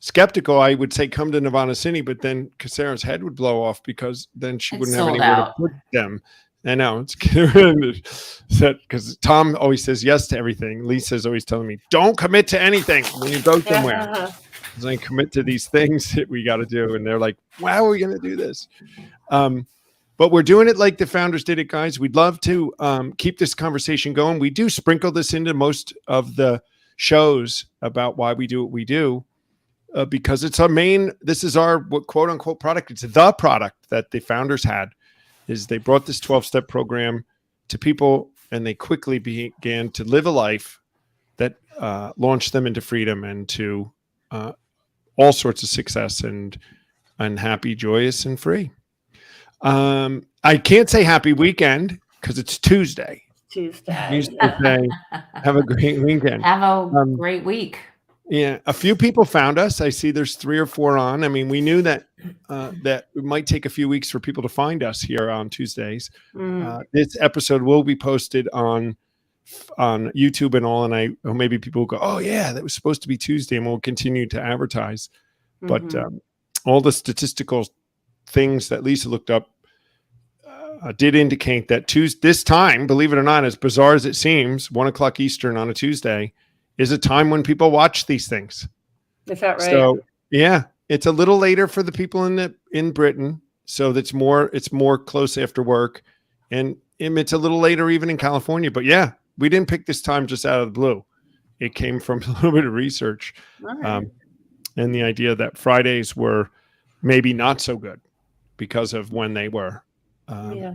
skeptical, I would say come to Nirvana City, but then Sarah's head would blow off because then she wouldn't have anywhere to put them. I know it's because Tom always says yes to everything. Lisa's always telling me, don't commit to anything when you go somewhere. Because I commit to these things that we got to do. And they're like, wow, we're going to do this. But we're doing it like the founders did it, guys. We'd love to keep this conversation going. We do sprinkle this into most of the shows about why we do what we do. Because it's this is our quote unquote product. It's the product that the founders had. Is they brought this 12-step program to people and they quickly began to live a life that launched them into freedom and to all sorts of success and happy, joyous, and free. I can't say happy weekend because it's Tuesday. Tuesday. Have a great weekend. Have a great week. Yeah, a few people found us. I see there's 3 or 4 on. I mean, we knew that that it might take a few weeks for people to find us here on Tuesdays. This episode will be posted on YouTube and all, and maybe people will go, oh yeah, that was supposed to be Tuesday, and we'll continue to advertise. But all the statistical things that Lisa looked up did indicate that this time, believe it or not, as bizarre as it seems, 1:00 Eastern on a Tuesday is a time when people watch these things. Is that right? So yeah, it's a little later for the people in Britain. So it's more close after work, and it's a little later even in California. But yeah, we didn't pick this time just out of the blue. It came from a little bit of research, and the idea that Fridays were maybe not so good because of when they were. Yeah.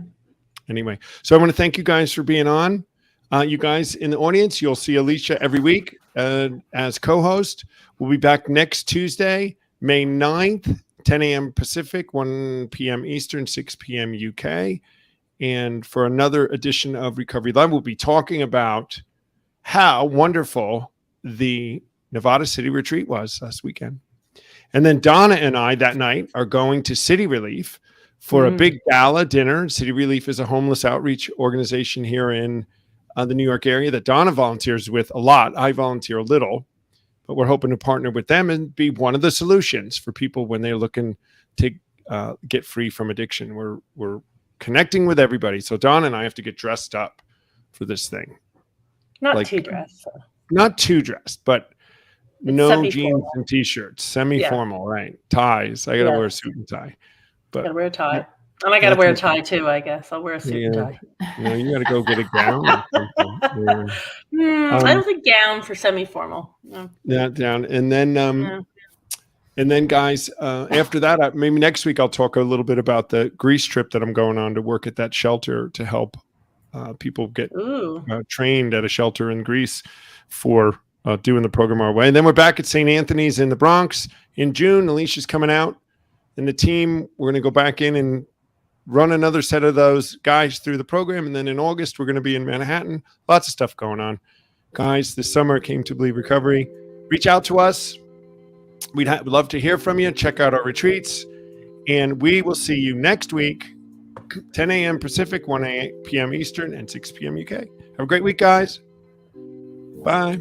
Anyway, so I want to thank you guys for being on. You guys in the audience, you'll see Alicea every week as co-host. We'll be back next Tuesday, May 9th, 10 a.m. Pacific, 1 p.m. Eastern, 6 p.m. UK. And for another edition of Recovery Live, we'll be talking about how wonderful the Nevada City retreat was last weekend. And then Donna and I that night are going to City Relief for a big gala dinner. City Relief is a homeless outreach organization here in the New York area that Donna volunteers with a lot. I volunteer a little, but we're hoping to partner with them and be one of the solutions for people when they're looking to get free from addiction. We're connecting with everybody. So Donna and I have to get dressed up for this thing. Not too dressed. Not too dressed, but It's no jeans semi-formal. and t-shirts, semi-formal, right? Ties. I got to wear a suit and tie. But Gotta wear a tie. And I gotta wear a tie too, I guess. I'll wear a suit and tie. No, you got to go get a gown. Or something. Yeah. I don't think gown for semi-formal. No. Yeah, down. And then guys, after that, maybe next week I'll talk a little bit about the Greece trip that I'm going on to work at that shelter to help people get trained at a shelter in Greece for doing the program our way. And then we're back at St. Anthony's in the Bronx in June. Alicia's coming out, and the team, we're going to go back in and run another set of those guys through the program. And then in August, we're going to be in Manhattan. Lots of stuff going on. Guys, this summer Came to Believe Recovery. Reach out to us. We'd love to hear from you. Check out our retreats. And we will see you next week, 10 a.m. Pacific, 1 p.m. Eastern, and 6 p.m. UK. Have a great week, guys. Bye.